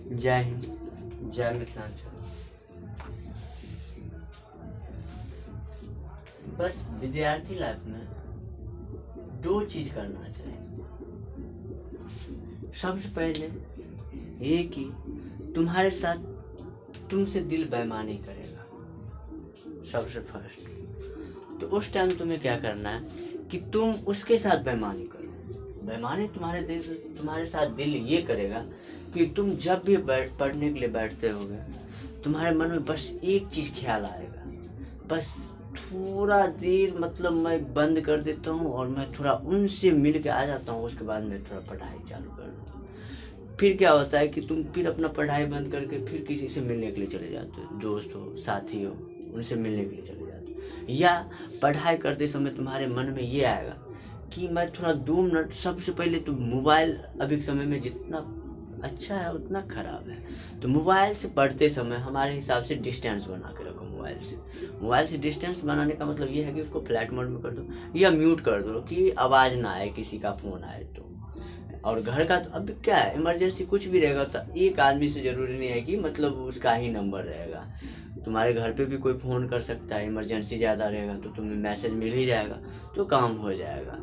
जय हिंद, जय मिथिलांचल। बस विद्यार्थी लाइफ में दो चीज करना चाहिए। सबसे पहले ये कि तुम्हारे साथ तुमसे दिल बेईमानी करेगा, सबसे फर्स्ट। तो उस टाइम तुम्हें क्या करना है कि तुम उसके साथ बेईमानी करो। बेईमानी तुम्हारे साथ दिल ये करेगा कि तुम जब भी पढ़ने के लिए बैठते होगे, तुम्हारे मन में बस एक चीज़ ख्याल आएगा, बस थोड़ा देर मतलब मैं बंद कर देता हूँ और मैं थोड़ा उनसे मिल के आ जाता हूँ, उसके बाद मैं थोड़ा पढ़ाई चालू कर दूँ। फिर क्या होता है कि तुम फिर अपना पढ़ाई बंद करके फिर किसी से मिलने के लिए चले जाते हो, दोस्त हो, साथी हो, उनसे मिलने के लिए चले जाते हो। या पढ़ाई करते समय तुम्हारे मन में ये आएगा कि मैं थोड़ा 2 मिनट, सबसे पहले तो मोबाइल अभी के समय में जितना अच्छा है उतना ख़राब है। तो मोबाइल से पढ़ते समय हमारे हिसाब से डिस्टेंस बना के रखो। मोबाइल से डिस्टेंस बनाने का मतलब ये है कि उसको फ्लाइट मोड में कर दो या म्यूट कर दो कि आवाज़ ना आए किसी का फ़ोन आए तो। और घर का तो अब क्या है, इमरजेंसी कुछ भी रहेगा तो एक आदमी से ज़रूरी नहीं है कि मतलब उसका ही नंबर रहेगा। तुम्हारे घर पे भी कोई फ़ोन कर सकता है, इमरजेंसी ज़्यादा रहेगा तो तुम्हें मैसेज मिल ही जाएगा, तो काम हो जाएगा।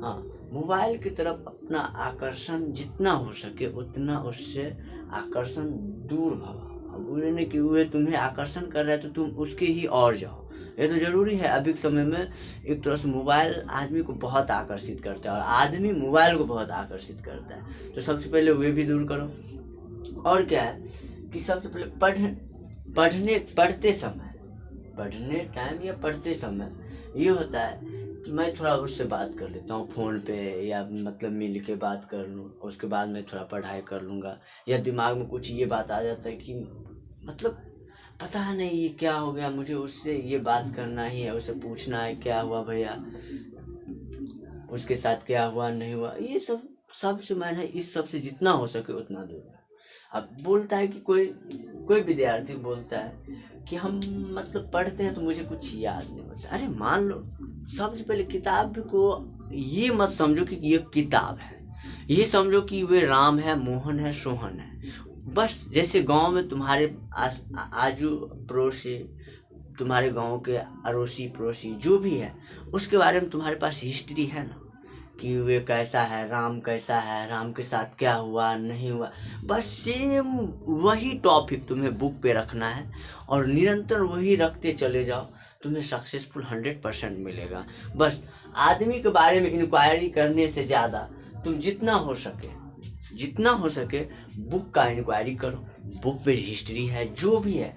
हाँ, मोबाइल की तरफ अपना आकर्षण जितना हो सके उतना उससे आकर्षण दूर भगाओ। अब बोले नहीं कि वो तुम्हें आकर्षण कर रहा है तो तुम उसके ही और जाओ, ये तो ज़रूरी है। अभी के समय में एक तरह से मोबाइल आदमी को बहुत आकर्षित करता है और आदमी मोबाइल को बहुत आकर्षित करता है, तो सबसे पहले वे भी दूर करो। और क्या है कि सबसे पहले पढ़ने टाइम या पढ़ते समय ये होता है कि मैं थोड़ा उससे बात कर लेता हूँ फ़ोन पे, या मतलब मिल के बात कर लूँ, उसके बाद मैं थोड़ा पढ़ाई कर लूँगा। या दिमाग में कुछ ये बात आ जाता है कि मतलब पता नहीं ये क्या हो गया, मुझे उससे ये बात करना ही है, उससे पूछना है क्या हुआ भैया, उसके साथ क्या हुआ नहीं हुआ, ये सबसे मैंने इस सब से जितना हो सके उतना दूर है। अब बोलता है कि कोई विद्यार्थी बोलता है कि हम मतलब पढ़ते हैं तो मुझे कुछ याद नहीं होता। अरे मान लो, सबसे पहले किताब को ये मत समझो कि ये किताब है, ये समझो कि वे राम है, मोहन है, सोहन है। बस जैसे गांव में तुम्हारे आजू पड़ोसी, तुम्हारे गांव के अड़ोसी पड़ोसी जो भी है, उसके बारे में तुम्हारे पास हिस्ट्री है ना, कि वे कैसा है, राम कैसा है, राम के साथ क्या हुआ नहीं हुआ। बस सेम वही टॉपिक तुम्हें बुक पे रखना है और निरंतर वही रखते चले जाओ, तुम्हें सक्सेसफुल 100% मिलेगा। बस आदमी के बारे में इंक्वायरी करने से ज़्यादा तुम जितना हो सके बुक का इंक्वायरी करो। बुक पे हिस्ट्री है, जो भी है,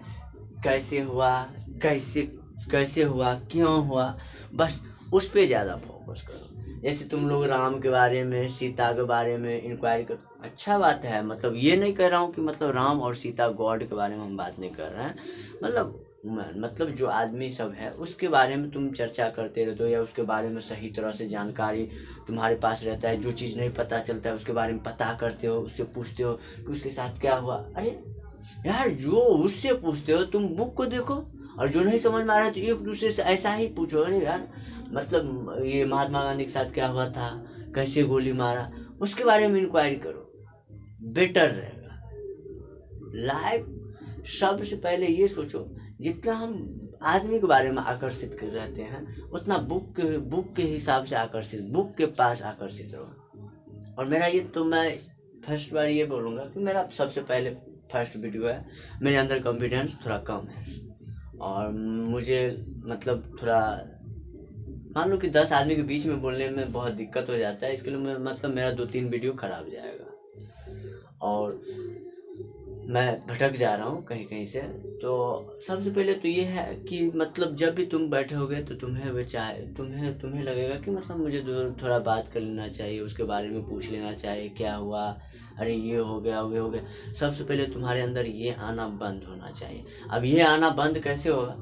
कैसे हुआ, कैसे हुआ, क्यों हुआ, बस उस पे ज़्यादा फोकस करो। जैसे तुम लोग राम के बारे में, सीता के बारे में इंक्वायरी करो, अच्छा बात है। मतलब ये नहीं कह रहा हूँ कि मतलब राम और सीता गॉड के बारे में हम बात नहीं कर रहे हैं, मतलब जो आदमी सब है उसके बारे में तुम चर्चा करते रहते हो, या उसके बारे में सही तरह से जानकारी तुम्हारे पास रहता है। जो चीज़ नहीं पता चलता है उसके बारे में पता करते हो, उससे पूछते हो कि उसके साथ क्या हुआ। अरे यार, जो उससे पूछते हो तुम बुक को देखो, और जो नहीं समझ में आ रहा है तो एक दूसरे से ऐसा ही पूछो। अरे यार, मतलब ये महात्मा गांधी के साथ क्या हुआ था, कैसे गोली मारा, उसके बारे में इंक्वायरी करो, बेटर रहेगा। लाइफ सबसे पहले ये सोचो, जितना हम आदमी के बारे में आकर्षित कर रहते हैं उतना बुक के हिसाब से आकर्षित, बुक के पास आकर्षित रहो। और मेरा ये तो मैं फर्स्ट बार ये बोलूँगा कि मेरा सबसे पहले फर्स्ट वीडियो है, मेरे अंदर कॉन्फिडेंस थोड़ा कम है और मुझे मतलब थोड़ा, मान लो कि 10 आदमी के बीच में बोलने में बहुत दिक्कत हो जाता है, इसके लिए मतलब मेरा 2-3 वीडियो खराब जाएगा और मैं भटक जा रहा हूँ कहीं कहीं से। तो सबसे पहले तो ये है कि मतलब जब भी तुम बैठे होगे तो तुम्हें लगेगा कि मतलब मुझे थोड़ा बात कर लेना चाहिए, उसके बारे में पूछ लेना चाहिए क्या हुआ, अरे ये हो गया, वो हो गया। सबसे पहले तुम्हारे अंदर ये आना बंद होना चाहिए। अब ये आना बंद कैसे होगा?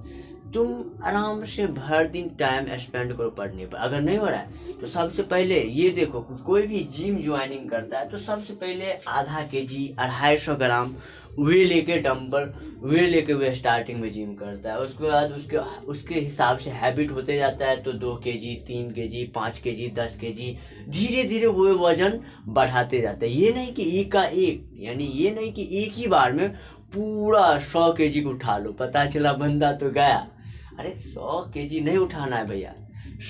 तुम आराम से भर दिन टाइम स्पेंड करो पढ़ने पर। अगर नहीं हो रहा है तो सबसे पहले ये देखो, कोई भी जिम ज्वाइनिंग करता है तो सबसे पहले आधा केजी 250 ग्राम वे लेके डंबल वे लेके वे स्टार्टिंग में जिम करता है। उसके बाद उसके उसके हिसाब से हैबिट होते जाता है तो 2 केजी, 3 केजी, 5 केजी, 10 केजी, धीरे धीरे वो वजन बढ़ाते जाता है। ये नहीं कि एक का एक, यानी ये नहीं कि एक ही बार में पूरा 100 केजी को उठा लो, पता चला बंदा तो गया। अरे 100 केजी नहीं उठाना है भैया,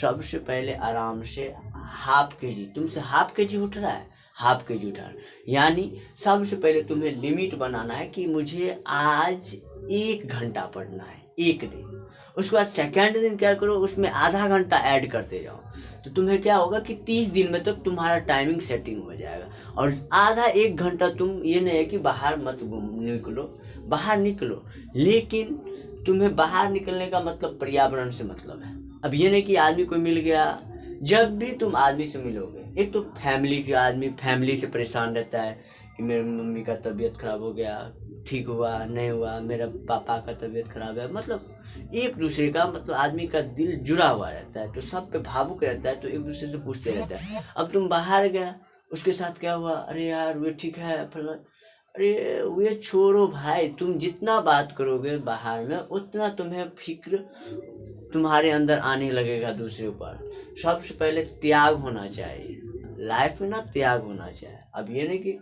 सबसे पहले आराम से हाफ केजी, तुमसे हाफ केजी उठ रहा है, हाफ केजी उठा, यानी सबसे पहले तुम्हें लिमिट बनाना है कि मुझे आज 1 घंटा पढ़ना है एक दिन। उसके बाद सेकेंड दिन क्या करो, उसमें आधा घंटा ऐड करते जाओ, तो तुम्हें क्या होगा कि 30 दिन में तक तुम्हारा टाइमिंग सेटिंग हो जाएगा। और आधा 1 घंटा तुम, ये नहीं है कि बाहर मत निकलो, बाहर निकलो, लेकिन तुम्हें बाहर निकलने का मतलब पर्यावरण से मतलब है। अब ये नहीं कि आदमी कोई मिल गया, जब भी तुम आदमी से मिलोगे, एक तो फैमिली के आदमी फैमिली से परेशान रहता है कि मेरे मम्मी का तबीयत खराब हो गया, ठीक हुआ नहीं हुआ, मेरा पापा का तबीयत खराब है, मतलब एक दूसरे का, मतलब आदमी का दिल जुड़ा हुआ रहता है, तो सब पे भावुक रहता है, तो एक दूसरे से पूछते रहता है। अब तुम बाहर गया, उसके साथ क्या हुआ, अरे यार वे ठीक है फला, अरे वे छोड़ो भाई, तुम जितना बात करोगे बाहर में उतना तुम्हें फिक्र तुम्हारे अंदर आने लगेगा दूसरे ऊपर। सबसे पहले त्याग होना चाहिए लाइफ में ना, त्याग होना चाहिए। अब ये नहीं कि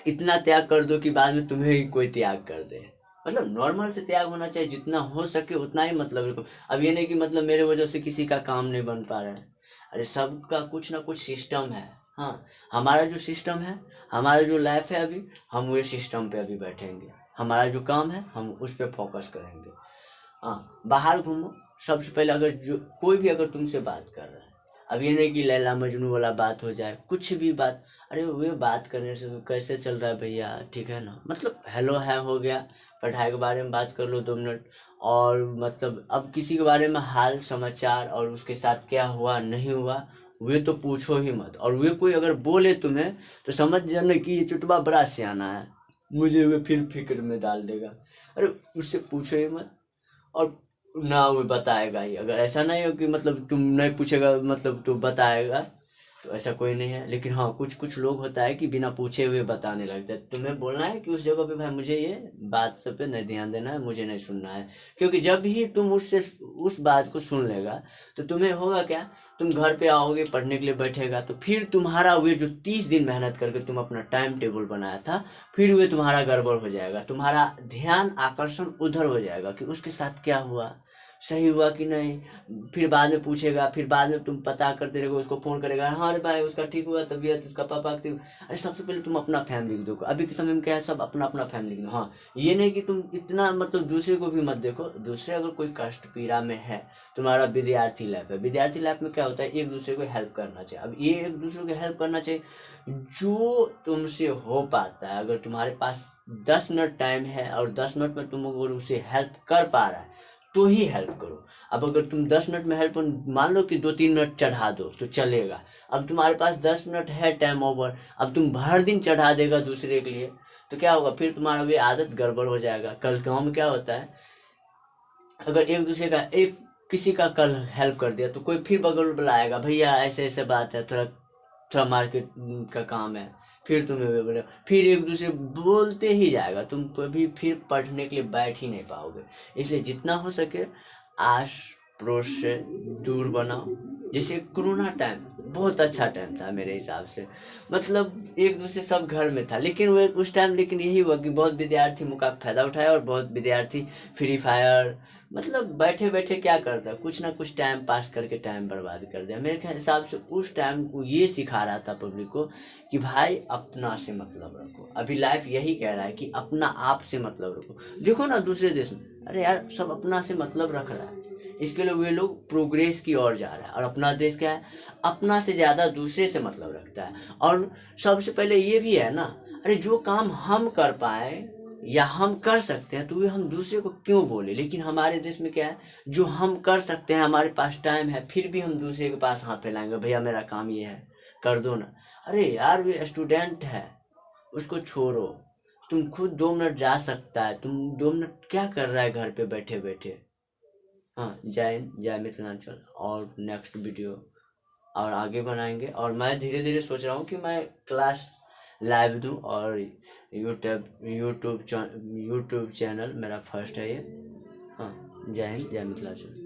इतना त्याग कर दो कि बाद में तुम्हें ही कोई त्याग कर दे, मतलब नॉर्मल से त्याग होना चाहिए, जितना हो सके उतना ही मतलब रखो। अब ये नहीं कि मतलब मेरे वजह से किसी का काम नहीं बन पा रहा है, अरे सबका कुछ ना कुछ सिस्टम है। हाँ, हमारा जो सिस्टम है, हमारा जो लाइफ है, अभी हम वो सिस्टम पे अभी बैठेंगे, हमारा जो काम है हम उस पर फोकस करेंगे। हाँ, बाहर घूमो सबसे पहले। अगर जो कोई भी अगर तुमसे बात कर रहा है, अब ये नहीं कि लैला मजनू वाला बात हो जाए, कुछ भी बात, अरे वे बात करने से कैसे चल रहा है भैया, ठीक है ना, मतलब हेलो है हो गया, पढ़ाई के बारे में बात कर लो 2 मिनट, और मतलब अब किसी के बारे में हाल समाचार और उसके साथ क्या हुआ नहीं हुआ वे तो पूछो ही मत। और वे कोई अगर बोले तुम्हें तो समझ जाना कि ये चुटवा बड़ा सियाना है, मुझे वे फिर फिक्र में डाल देगा, अरे उससे पूछो ही मत। और ना वो बताएगा ही, अगर ऐसा नहीं हो कि मतलब तुम नहीं पूछेगा मतलब तो बताएगा, तो ऐसा कोई नहीं है। लेकिन हाँ, कुछ कुछ लोग होता है कि बिना पूछे हुए बताने लगते हैं। तुम्हें बोलना है कि उस जगह पे भाई मुझे ये बात सब पे नहीं ध्यान देना है, मुझे नहीं सुनना है, क्योंकि जब भी तुम उससे उस बात को सुन लेगा तो तुम्हें होगा क्या, तुम घर पे आओगे पढ़ने के लिए बैठेगा, तो फिर तुम्हारा वे जो 30 दिन मेहनत करके तुम अपना टाइम टेबल बनाया था, फिर वे तुम्हारा गड़बड़ हो जाएगा, तुम्हारा ध्यान आकर्षण उधर हो जाएगा कि उसके साथ क्या हुआ, सही हुआ कि नहीं। फिर बाद में पूछेगा, फिर बाद में तुम पता करते रहोगे, उसको फ़ोन करेगा, हाँ अरे भाई उसका ठीक हुआ तबीयत, उसका पापा ठीक। अरे सबसे पहले तुम अपना फैमिली को देखो, अभी के समय में क्या है, सब अपना अपना फैमिली को। हाँ, ये नहीं कि तुम इतना मतलब दूसरे को भी मत देखो, दूसरे अगर कोई कष्ट पीड़ा में है, तुम्हारा विद्यार्थी लाइफ है, विद्यार्थी लाइफ में क्या होता है, एक दूसरे को हेल्प करना चाहिए। अब ये एक दूसरे को हेल्प करना चाहिए जो तुमसे हो पाता है। अगर तुम्हारे पास 10 मिनट टाइम है और 10 मिनट में तुम अगर उसे हेल्प कर पा रहा है तो ही हेल्प करो। अब अगर तुम 10 मिनट में हेल्प, मान लो कि 2-3 मिनट चढ़ा दो तो चलेगा। अब तुम्हारे पास 10 मिनट है टाइम ओवर, अब तुम भर दिन चढ़ा देगा दूसरे के लिए, तो क्या होगा, फिर तुम्हारा भी आदत गड़बड़ हो जाएगा। कल गाँव में क्या होता है, अगर एक दूसरे का एक किसी का कल हेल्प कर दिया तो कोई फिर बगल बुलाएगा, भैया ऐसे ऐसे बात है, थोड़ा थोड़ा मार्केट का काम है, फिर तुम्हें बोले, फिर एक दूसरे बोलते ही जाएगा, तुम कभी फिर पढ़ने के लिए बैठ ही नहीं पाओगे। इसलिए जितना हो सके आस पड़ोस से दूर बनाओ। जैसे कोरोना टाइम बहुत अच्छा टाइम था मेरे हिसाब से, मतलब एक दूसरे सब घर में था, लेकिन वो उस टाइम लेकिन यही हुआ कि बहुत विद्यार्थी मौका का फायदा उठाया और बहुत विद्यार्थी फ्री फायर मतलब बैठे बैठे क्या करता, कुछ ना कुछ टाइम पास करके टाइम बर्बाद कर दिया। मेरे हिसाब से उस टाइम को ये सिखा रहा था पब्लिक को कि भाई अपना से मतलब रखो। अभी लाइफ यही कह रहा है कि अपना आप से मतलब रखो। देखो ना दूसरे देश में, अरे यार सब अपना से मतलब रख रहा है, इसके लिए वे लोग प्रोग्रेस की ओर जा रहा है। और अपना देश क्या है, अपना से ज़्यादा दूसरे से मतलब रखता है। और सबसे पहले ये भी है ना, अरे जो काम हम कर पाए या हम कर सकते हैं तो वे हम दूसरे को क्यों बोले। लेकिन हमारे देश में क्या है, जो हम कर सकते हैं, हमारे पास टाइम है, फिर भी हम दूसरे के पास हाथ फैलाएंगे, भैया मेरा काम ये है कर दो ना। अरे यार वे स्टूडेंट है, उसको छोड़ो, तुम खुद 2 मिनट जा सकता है, तुम 2 मिनट क्या कर रहा है घर पे बैठे बैठे, हाँ, जय हिंद, जय मिथिलांचल। और नेक्स्ट वीडियो और आगे बनाएंगे। और मैं धीरे धीरे सोच रहा हूँ कि मैं क्लास लाइव दूँ, और यूट्यूब चैनल मेरा फर्स्ट है ये। हाँ, जय हिंद, जय मिथिलांचल।